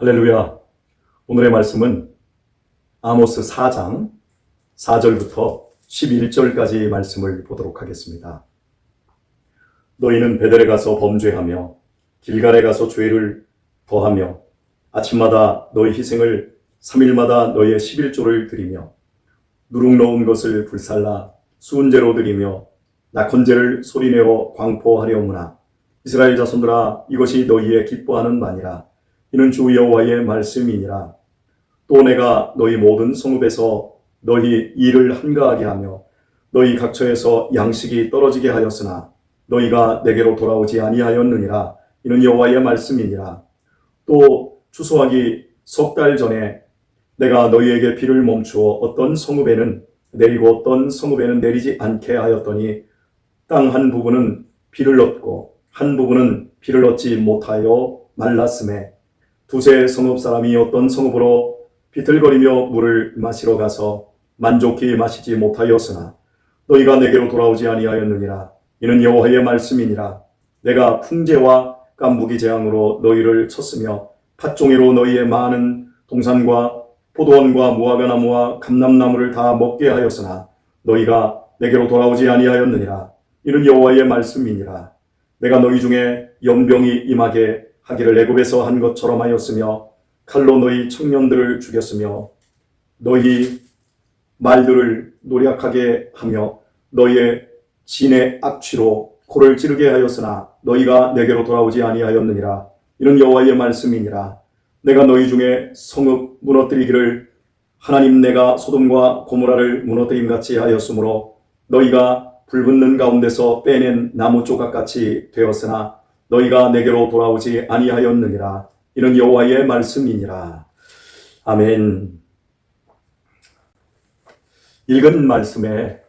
할렐루야. 오늘의 말씀은 아모스 4장 4절부터 11절까지 말씀을 보도록 하겠습니다. 너희는 베델에 가서 범죄하며 길갈에 가서 죄를 더하며 아침마다 너희 희생을 3일마다 너희의 11조를 드리며 누룩 넣은 것을 불살라 수은제로 드리며 낙헌제를 소리내어 광포하려무나 이스라엘 자손들아, 이것이 너희의 기뻐하는 바니라. 이는 주 여호와의 말씀이니라. 또 내가 너희 모든 성읍에서 너희 일을 한가하게 하며 너희 각처에서 양식이 떨어지게 하였으나 너희가 내게로 돌아오지 아니하였느니라. 이는 여호와의 말씀이니라. 또 추수하기 석 달 전에 내가 너희에게 비를 멈추어 어떤 성읍에는 내리고 어떤 성읍에는 내리지 않게 하였더니 땅 한 부분은 비를 얻고 한 부분은 비를 얻지 못하여 말랐음에 두세 성읍 사람이 어떤 성읍으로 비틀거리며 물을 마시러 가서 만족히 마시지 못하였으나 너희가 내게로 돌아오지 아니하였느니라. 이는 여호와의 말씀이니라. 내가 풍제와 깐부기 재앙으로 너희를 쳤으며 팥종이로 너희의 많은 동산과 포도원과 무화과나무와 감람나무를 다 먹게 하였으나 너희가 내게로 돌아오지 아니하였느니라. 이는 여호와의 말씀이니라. 내가 너희 중에 연병이 임하게 하기를 애굽에서 한 것처럼 하였으며 칼로 너희 청년들을 죽였으며 너희 말들을 노략하게 하며 너희의 진의 악취로 코를 찌르게 하였으나 너희가 내게로 돌아오지 아니하였느니라. 이는 여호와의 말씀이니라. 내가 너희 중에 성읍 무너뜨리기를 하나님 내가 소돔과 고모라를 무너뜨림같이 하였으므로 너희가 불붙는 가운데서 빼낸 나무 조각같이 되었으나 너희가 내게로 돌아오지 아니하였느니라. 이는 여호와의 말씀이니라. 아멘. 읽은 말씀의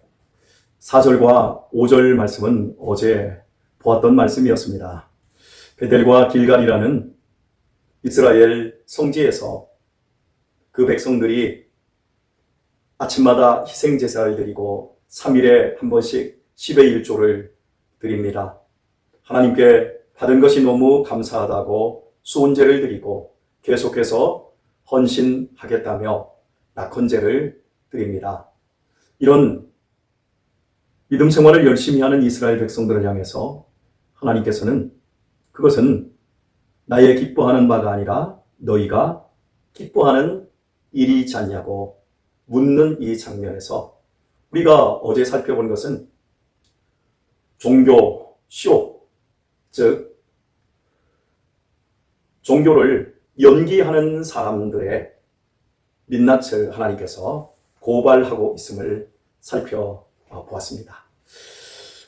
4절과 5절 말씀은 어제 보았던 말씀이었습니다. 베델과 길갈이라는 이스라엘 성지에서 그 백성들이 아침마다 희생제사를 드리고 3일에 한 번씩 10의 1조를 드립니다. 하나님께 받은 것이 너무 감사하다고 수은제를 드리고 계속해서 헌신하겠다며 낙헌제를 드립니다. 이런 믿음 생활을 열심히 하는 이스라엘 백성들을 향해서 하나님께서는 그것은 나의 기뻐하는 바가 아니라 너희가 기뻐하는 일이지 않냐고 묻는 이 장면에서 우리가 어제 살펴본 것은 종교 쇼, 즉 종교를 연기하는 사람들의 민낯을 하나님께서 고발하고 있음을 살펴보았습니다.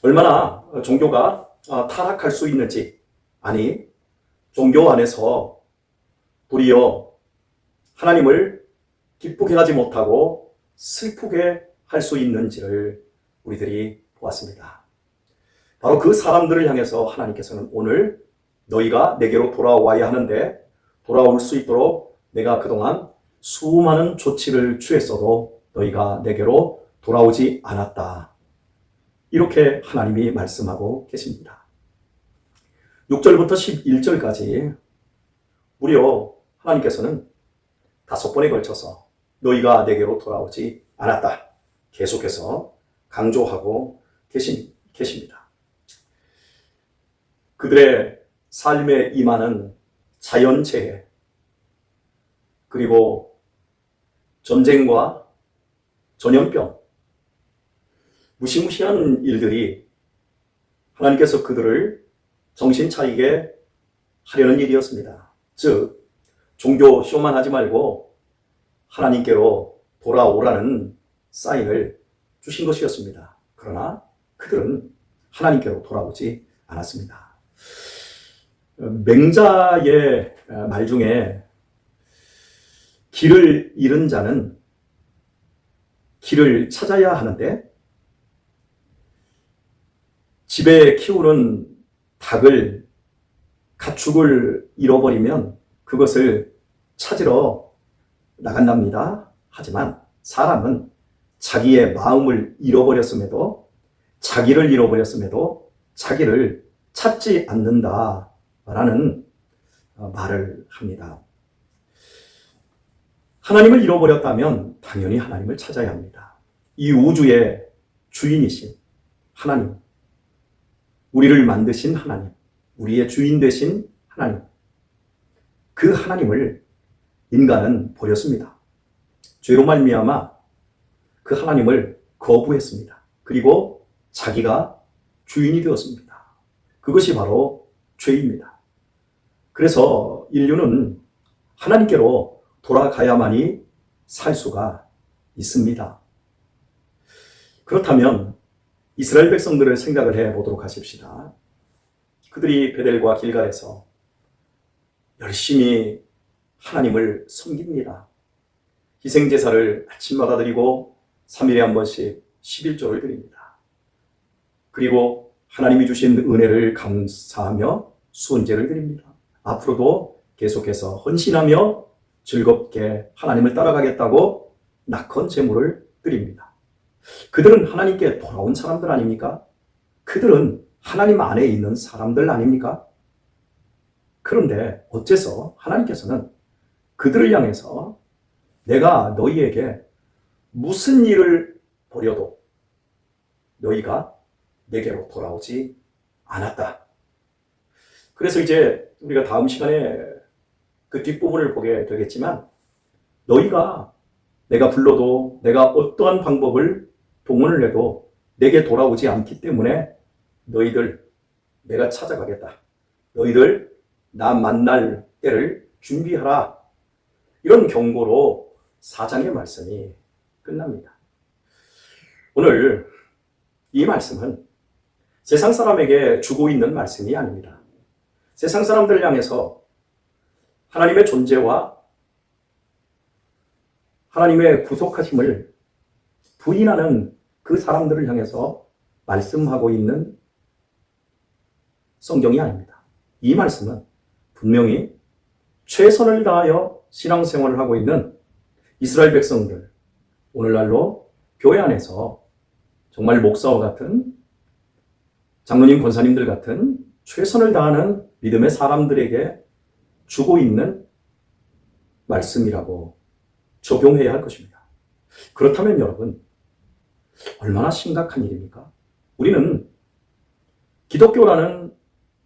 얼마나 종교가 타락할 수 있는지, 아니 종교 안에서 도리어 하나님을 기쁘게 하지 못하고 슬프게 할 수 있는지를 우리들이 보았습니다. 바로 그 사람들을 향해서 하나님께서는 오늘 너희가 내게로 돌아와야 하는데 돌아올 수 있도록 내가 그동안 수많은 조치를 취했어도 너희가 내게로 돌아오지 않았다. 이렇게 하나님이 말씀하고 계십니다. 6절부터 11절까지 무려 하나님께서는 5번에 걸쳐서 너희가 내게로 돌아오지 않았다. 계속해서 강조하고 계십니다. 그들의 삶에 임하는 자연재해, 그리고 전쟁과 전염병, 무시무시한 일들이 하나님께서 그들을 정신 차리게 하려는 일이었습니다. 즉, 종교 쇼만 하지 말고 하나님께로 돌아오라는 사인을 주신 것이었습니다. 그러나 그들은 하나님께로 돌아오지 않았습니다. 맹자의 말 중에 길을 잃은 자는 길을 찾아야 하는데 집에 키우는 닭을, 가축을 잃어버리면 그것을 찾으러 나간답니다. 하지만 사람은 자기의 마음을 잃어버렸음에도, 자기를 잃어버렸음에도 자기를 찾지 않는다라는 말을 합니다. 하나님을 잃어버렸다면 당연히 하나님을 찾아야 합니다. 이 우주의 주인이신 하나님, 우리를 만드신 하나님, 우리의 주인 되신 하나님, 그 하나님을 인간은 버렸습니다. 죄로 말미암아 그 하나님을 거부했습니다. 그리고 자기가 주인이 되었습니다. 그것이 바로 죄입니다. 그래서 인류는 하나님께로 돌아가야만이 살 수가 있습니다. 그렇다면 이스라엘 백성들을 생각을 해보도록 하십시다. 그들이 베델과 길갈에서 열심히 하나님을 섬깁니다. 희생제사를 아침마다 드리고 3일에 한 번씩 11조를 드립니다. 그리고 하나님이 주신 은혜를 감사하며 수은제를 드립니다. 앞으로도 계속해서 헌신하며 즐겁게 하나님을 따라가겠다고 낙헌 제물을 드립니다. 그들은 하나님께 돌아온 사람들 아닙니까? 그들은 하나님 안에 있는 사람들 아닙니까? 그런데 어째서 하나님께서는 그들을 향해서 내가 너희에게 무슨 일을 벌여도 너희가 내게로 돌아오지 않았다. 그래서 이제 우리가 다음 시간에 그 뒷부분을 보게 되겠지만 너희가 내가 불러도 내가 어떠한 방법을 동원을 해도 내게 돌아오지 않기 때문에 너희들 내가 찾아가겠다. 너희들 나 만날 때를 준비하라. 이런 경고로 4장의 말씀이 끝납니다. 오늘 이 말씀은 세상 사람에게 주고 있는 말씀이 아닙니다. 세상 사람들을 향해서 하나님의 존재와 하나님의 구속하심을 부인하는 그 사람들을 향해서 말씀하고 있는 성경이 아닙니다. 이 말씀은 분명히 최선을 다하여 신앙생활을 하고 있는 이스라엘 백성들, 오늘날로 교회 안에서 정말 목사와 같은 장로님, 권사님들 같은 최선을 다하는 믿음의 사람들에게 주고 있는 말씀이라고 적용해야 할 것입니다. 그렇다면 여러분, 얼마나 심각한 일입니까? 우리는 기독교라는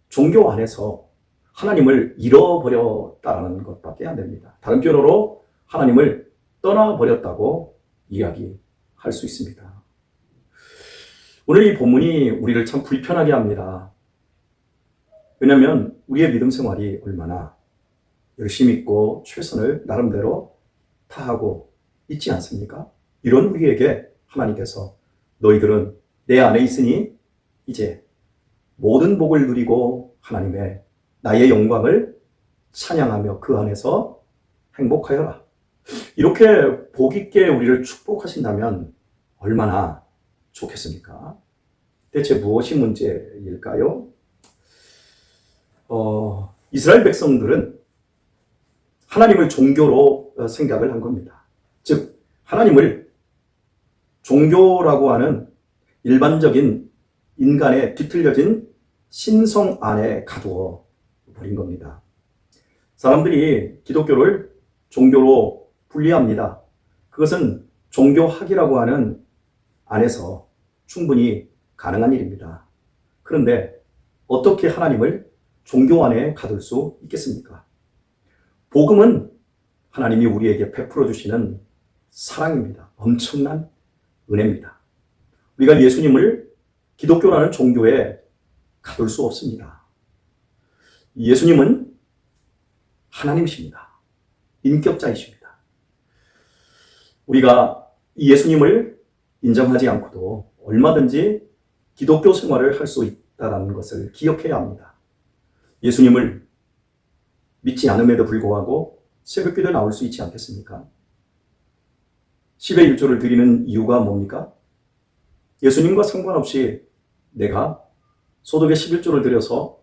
종교 안에서 하나님을 잃어버렸다는 것밖에 안 됩니다. 다른 표현으로 하나님을 떠나버렸다고 이야기할 수 있습니다. 오늘 이 본문이 우리를 참 불편하게 합니다. 왜냐하면 우리의 믿음 생활이 얼마나 열심히 있고 최선을 나름대로 다하고 있지 않습니까? 이런 우리에게 하나님께서 너희들은 내 안에 있으니 이제 모든 복을 누리고 하나님의 나의 영광을 찬양하며 그 안에서 행복하여라. 이렇게 복 있게 우리를 축복하신다면 얼마나 좋겠습니까? 대체 무엇이 문제일까요? 이스라엘 백성들은 하나님을 종교로 생각을 한 겁니다. 즉 하나님을 종교라고 하는 일반적인 인간의 뒤틀려진 신성 안에 가두어 버린 겁니다. 사람들이 기독교를 종교로 분리합니다. 그것은 종교학이라고 하는 안에서 충분히 가능한 일입니다. 그런데 어떻게 하나님을 종교 안에 가둘 수 있겠습니까? 복음은 하나님이 우리에게 베풀어 주시는 사랑입니다. 엄청난 은혜입니다. 우리가 예수님을 기독교라는 종교에 가둘 수 없습니다. 예수님은 하나님이십니다. 인격자이십니다. 우리가 예수님을 인정하지 않고도 얼마든지 기독교 생활을 할 수 있다는 것을 기억해야 합니다. 예수님을 믿지 않음에도 불구하고 새벽기도에 나올 수 있지 않겠습니까? 10의 1조를 드리는 이유가 뭡니까? 예수님과 상관없이 내가 소득의 11조를 드려서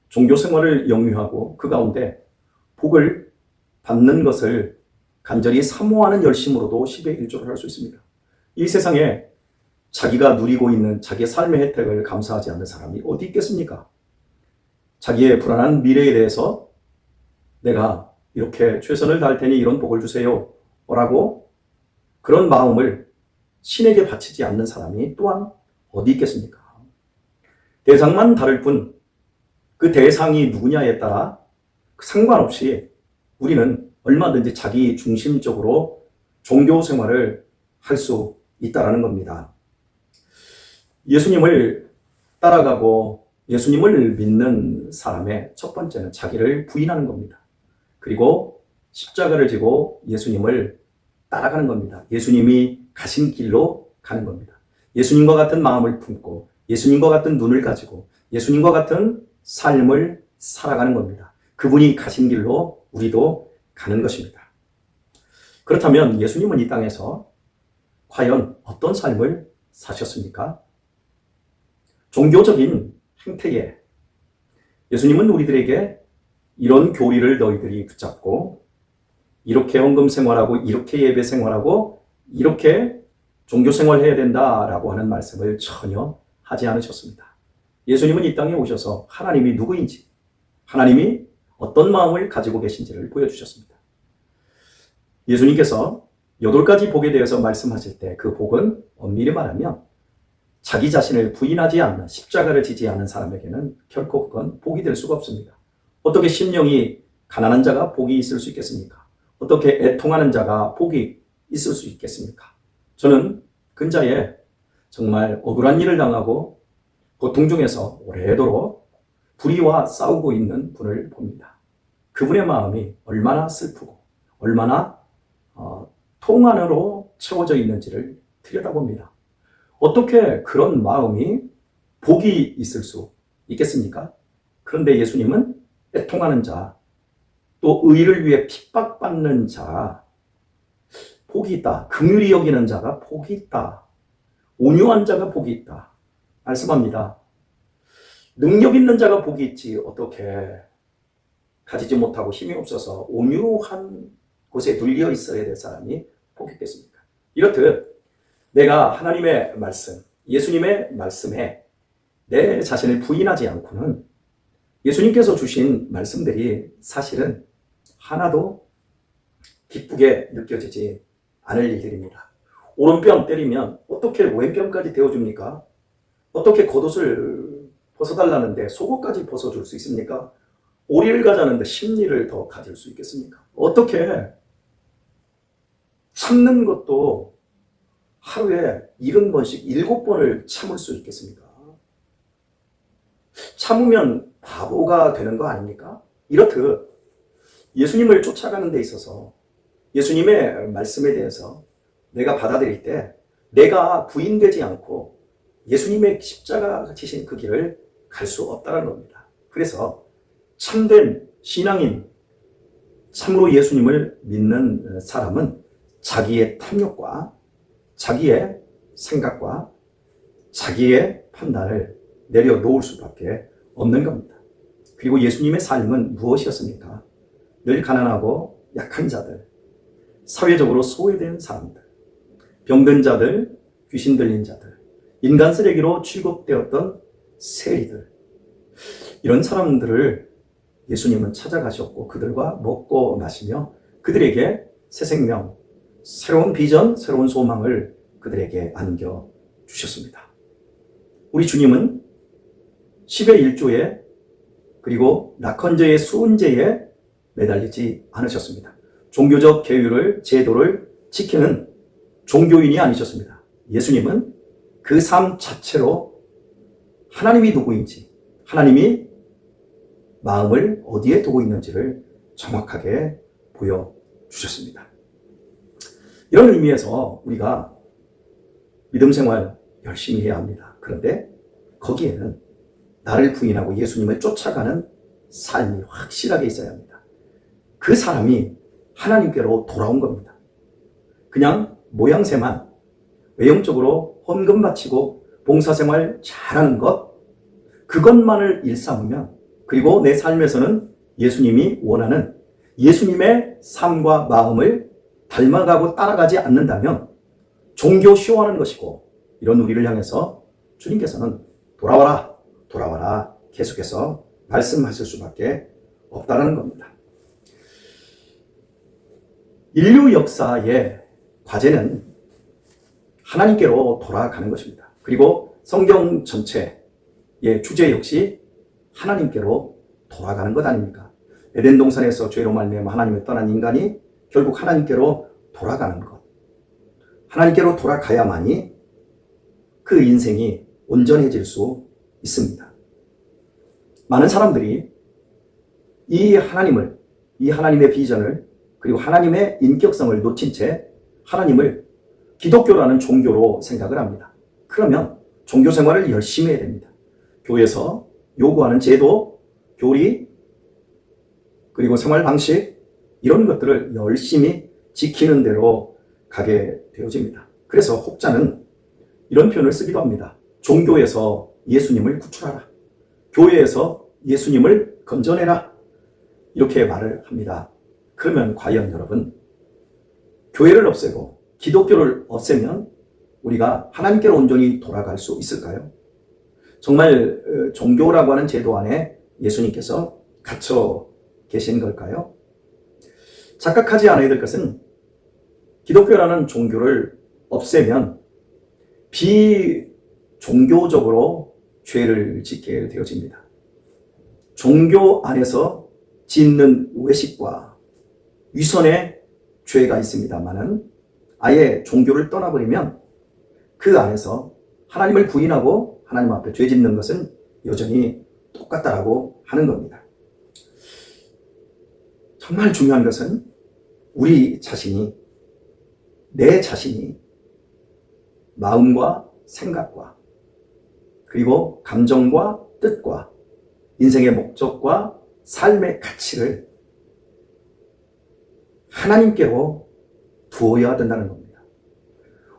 종교 생활을 영위하고 그 가운데 복을 받는 것을 간절히 사모하는 열심으로도 10의 1조를 할 수 있습니다. 이 세상에 자기가 누리고 있는 자기의 삶의 혜택을 감사하지 않는 사람이 어디 있겠습니까? 자기의 불안한 미래에 대해서 내가 이렇게 최선을 다할 테니 이런 복을 주세요 라고 그런 마음을 신에게 바치지 않는 사람이 또한 어디 있겠습니까? 대상만 다를 뿐 그 대상이 누구냐에 따라 상관없이 우리는 얼마든지 자기 중심적으로 종교 생활을 할 수 있다는 겁니다. 예수님을 따라가고 예수님을 믿는 사람의 첫 번째는 자기를 부인하는 겁니다. 그리고 십자가를 지고 예수님을 따라가는 겁니다. 예수님이 가신 길로 가는 겁니다. 예수님과 같은 마음을 품고 예수님과 같은 눈을 가지고 예수님과 같은 삶을 살아가는 겁니다. 그분이 가신 길로 우리도 가는 것입니다. 그렇다면 예수님은 이 땅에서 과연 어떤 삶을 사셨습니까? 종교적인 행태에 예수님은 우리들에게 이런 교리를 너희들이 붙잡고 이렇게 헌금 생활하고 이렇게 예배 생활하고 이렇게 종교 생활해야 된다라고 하는 말씀을 전혀 하지 않으셨습니다. 예수님은 이 땅에 오셔서 하나님이 누구인지 하나님이 어떤 마음을 가지고 계신지를 보여주셨습니다. 예수님께서 8가지 복에 대해서 말씀하실 때 그 복은 엄밀히 말하면 자기 자신을 부인하지 않는 십자가를 지지 않은 사람에게는 결코 그건 복이 될 수가 없습니다. 어떻게 심령이 가난한 자가 복이 있을 수 있겠습니까? 어떻게 애통하는 자가 복이 있을 수 있겠습니까? 저는 근자에 정말 억울한 일을 당하고 고통 중에서 오래도록 불의와 싸우고 있는 분을 봅니다. 그분의 마음이 얼마나 슬프고 얼마나 통안으로 채워져 있는지를 들여다봅니다. 어떻게 그런 마음이 복이 있을 수 있겠습니까? 그런데 예수님은 애통하는 자, 또 의를 위해 핍박받는 자, 복이 있다. 긍휼히 여기는 자가 복이 있다. 온유한 자가 복이 있다. 말씀합니다. 능력 있는 자가 복이 있지 어떻게 가지지 못하고 힘이 없어서 온유한 곳에 눌려 있어야 될 사람이 복이 있겠습니까? 이렇듯 내가 하나님의 말씀, 예수님의 말씀에 내 자신을 부인하지 않고는 예수님께서 주신 말씀들이 사실은 하나도 기쁘게 느껴지지 않을 일들입니다. 오른뺨 때리면 어떻게 왼뺨까지 대어줍니까? 어떻게 겉옷을 벗어달라는데 속옷까지 벗어줄 수 있습니까? 오리를 가자는데 심리를 더 가질 수 있겠습니까? 어떻게 참는 것도 하루에 70번씩 7번을 참을 수 있겠습니까? 참으면 바보가 되는 거 아닙니까? 이렇듯 예수님을 쫓아가는 데 있어서 예수님의 말씀에 대해서 내가 받아들일 때 내가 부인되지 않고 예수님의 십자가 지신 그 길을 갈 수 없다는 겁니다. 그래서 참된 신앙인, 참으로 예수님을 믿는 사람은 자기의 탐욕과 자기의 생각과 자기의 판단을 내려놓을 수밖에 없는 겁니다. 그리고 예수님의 삶은 무엇이었습니까? 늘 가난하고 약한 자들, 사회적으로 소외된 사람들, 병든 자들, 귀신 들린 자들, 인간 쓰레기로 취급되었던 세리들, 이런 사람들을 예수님은 찾아가셨고 그들과 먹고 마시며 그들에게 새 생명, 새로운 비전, 새로운 소망을 그들에게 안겨주셨습니다. 우리 주님은 10의 1조에 그리고 낙헌제의 수은제에 매달리지 않으셨습니다. 종교적 계율을, 제도를 지키는 종교인이 아니셨습니다. 예수님은 그 삶 자체로 하나님이 누구인지, 하나님이 마음을 어디에 두고 있는지를 정확하게 보여주셨습니다. 이런 의미에서 우리가 믿음 생활 열심히 해야 합니다. 그런데 거기에는 나를 부인하고 예수님을 쫓아가는 삶이 확실하게 있어야 합니다. 그 사람이 하나님께로 돌아온 겁니다. 그냥 모양새만 외형적으로 헌금 바치고 봉사생활 잘하는 것, 그것만을 일삼으면, 그리고 내 삶에서는 예수님이 원하는 예수님의 삶과 마음을 닮아가고 따라가지 않는다면 종교 쇼하는 것이고, 이런 우리를 향해서 주님께서는 돌아와라, 돌아와라 계속해서 말씀하실 수밖에 없다는 겁니다. 인류 역사의 과제는 하나님께로 돌아가는 것입니다. 그리고 성경 전체의 주제 역시 하나님께로 돌아가는 것 아닙니까? 에덴 동산에서 죄로 말미암아 하나님을 떠난 인간이 결국 하나님께로 돌아가는 것. 하나님께로 돌아가야만이 그 인생이 온전해질 수 있습니다. 많은 사람들이 이 하나님의 비전을 그리고 하나님의 인격성을 놓친 채 하나님을 기독교라는 종교로 생각을 합니다. 그러면 종교 생활을 열심히 해야 됩니다. 교회에서 요구하는 제도, 교리, 그리고 생활 방식 이런 것들을 열심히 지키는 대로 가게 되어집니다. 그래서 혹자는 이런 표현을 쓰기도 합니다. 종교에서 예수님을 구출하라. 교회에서 예수님을 건져내라. 이렇게 말을 합니다. 그러면 과연 여러분, 교회를 없애고 기독교를 없애면 우리가 하나님께로 온전히 돌아갈 수 있을까요? 정말 종교라고 하는 제도 안에 예수님께서 갇혀 계신 걸까요? 착각하지 않아야 될 것은 기독교라는 종교를 없애면 비종교적으로 죄를 짓게 되어집니다. 종교 안에서 짓는 외식과 위선의 죄가 있습니다만은 아예 종교를 떠나버리면 그 안에서 하나님을 부인하고 하나님 앞에 죄 짓는 것은 여전히 똑같다라고 하는 겁니다. 정말 중요한 것은 우리 자신이, 내 자신이 마음과 생각과 그리고 감정과 뜻과 인생의 목적과 삶의 가치를 하나님께로 두어야 된다는 겁니다.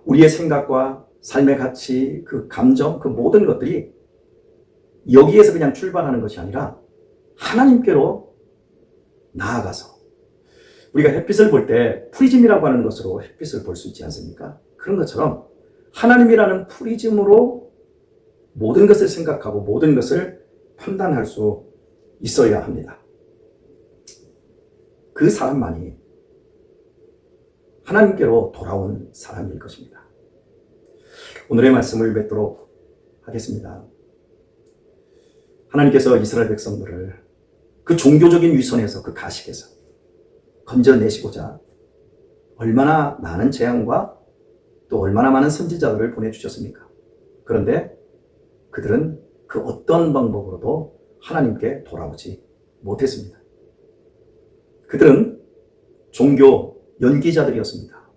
우리의 생각과 삶의 가치, 그 감정, 그 모든 것들이 여기에서 그냥 출발하는 것이 아니라 하나님께로 나아가서 우리가 햇빛을 볼 때 프리즘이라고 하는 것으로 햇빛을 볼 수 있지 않습니까? 그런 것처럼 하나님이라는 프리즘으로 모든 것을 생각하고 모든 것을 판단할 수 있어야 합니다. 그 사람만이 하나님께로 돌아온 사람일 것입니다. 오늘의 말씀을 맺도록 하겠습니다. 하나님께서 이스라엘 백성들을 그 종교적인 위선에서, 그 가식에서 건져내시고자 얼마나 많은 재앙과 또 얼마나 많은 선지자들을 보내주셨습니까? 그런데 그들은 그 어떤 방법으로도 하나님께 돌아오지 못했습니다. 그들은 종교 연기자들이었습니다.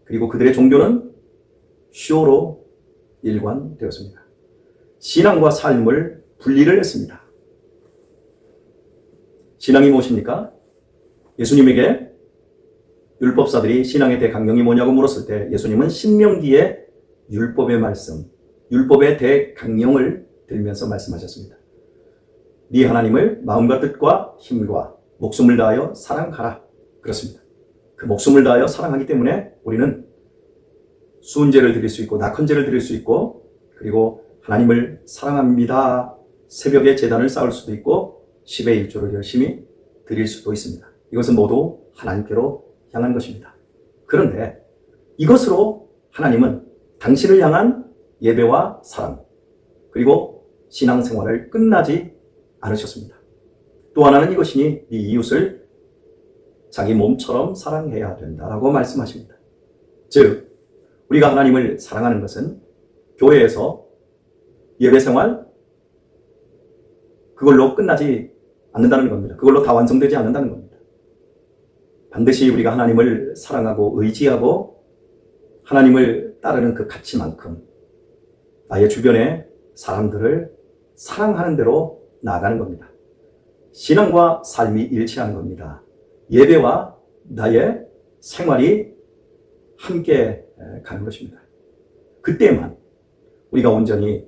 그리고 그들의 종교는 쇼로 일관되었습니다. 신앙과 삶을 분리를 했습니다. 신앙이 무엇입니까? 예수님에게 율법사들이 신앙의 대강령이 뭐냐고 물었을 때 예수님은 신명기의 율법의 말씀, 율법의 대강령을 들면서 말씀하셨습니다. 네 하나님을 마음과 뜻과 힘과 목숨을 다하여 사랑하라. 그렇습니다. 그 목숨을 다하여 사랑하기 때문에 우리는 수은제를 드릴 수 있고 낙헌제를 드릴 수 있고 그리고 하나님을 사랑합니다. 새벽에 제단을 쌓을 수도 있고 10의 1조를 열심히 드릴 수도 있습니다. 이것은 모두 하나님께로 향한 것입니다. 그런데 이것으로 하나님은 당신을 향한 예배와 사랑 그리고 신앙생활을 끝나지 않으셨습니다. 또 하나는 이것이니 네 이웃을 자기 몸처럼 사랑해야 된다라고 말씀하십니다. 즉 우리가 하나님을 사랑하는 것은 교회에서 예배생활 그걸로 끝나지 않는다는 겁니다. 그걸로 다 완성되지 않는다는 겁니다. 반드시 우리가 하나님을 사랑하고 의지하고 하나님을 따르는 그 가치만큼 나의 주변의 사람들을 사랑하는 대로 나아가는 겁니다. 신앙과 삶이 일치하는 겁니다. 예배와 나의 생활이 함께 가는 것입니다. 그때만 우리가 온전히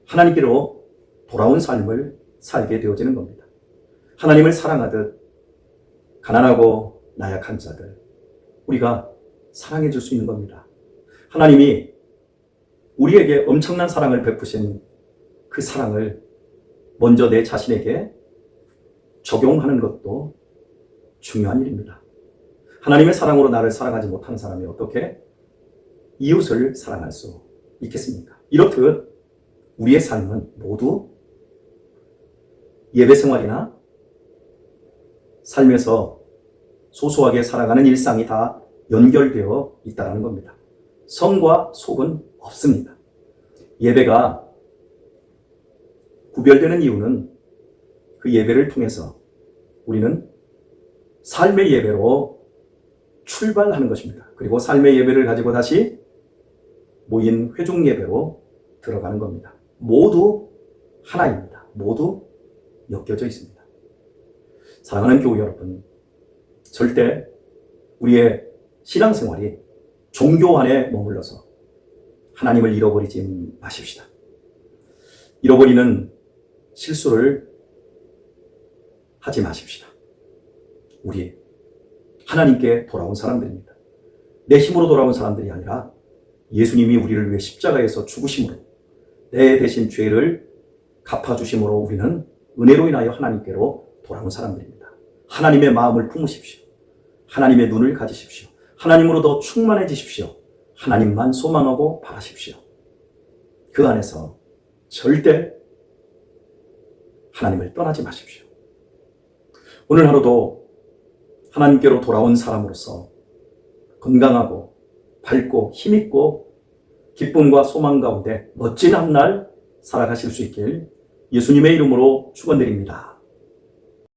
하나님께로 돌아온 삶을 살게 되어지는 겁니다. 하나님을 사랑하듯 가난하고 나약한 자들 우리가 사랑해 줄 수 있는 겁니다. 하나님이 우리에게 엄청난 사랑을 베푸신 그 사랑을 먼저 내 자신에게 적용하는 것도 중요한 일입니다. 하나님의 사랑으로 나를 사랑하지 못하는 사람이 어떻게 이웃을 사랑할 수 있겠습니까? 이렇듯 우리의 삶은 모두 예배 생활이나 삶에서 소소하게 살아가는 일상이 다 연결되어 있다는 겁니다. 성과 속은 없습니다. 예배가 구별되는 이유는 그 예배를 통해서 우리는 삶의 예배로 출발하는 것입니다. 그리고 삶의 예배를 가지고 다시 모인 회중 예배로 들어가는 겁니다. 모두 하나입니다. 모두 엮여져 있습니다. 사랑하는 교우 여러분, 절대 우리의 신앙생활이 종교 안에 머물러서 하나님을 잃어버리지 마십시다. 잃어버리는 실수를 하지 마십시다. 우리 하나님께 돌아온 사람들입니다. 내 힘으로 돌아온 사람들이 아니라 예수님이 우리를 위해 십자가에서 죽으심으로 내 대신 죄를 갚아주심으로 우리는 은혜로 인하여 하나님께로 돌아온 사람들입니다. 하나님의 마음을 품으십시오. 하나님의 눈을 가지십시오. 하나님으로 더 충만해지십시오. 하나님만 소망하고 바라십시오. 그 안에서 절대 하나님을 떠나지 마십시오. 오늘 하루도 하나님께로 돌아온 사람으로서 건강하고 밝고 힘있고 기쁨과 소망 가운데 멋진 한 날 살아가실 수 있길 예수님의 이름으로 축원드립니다.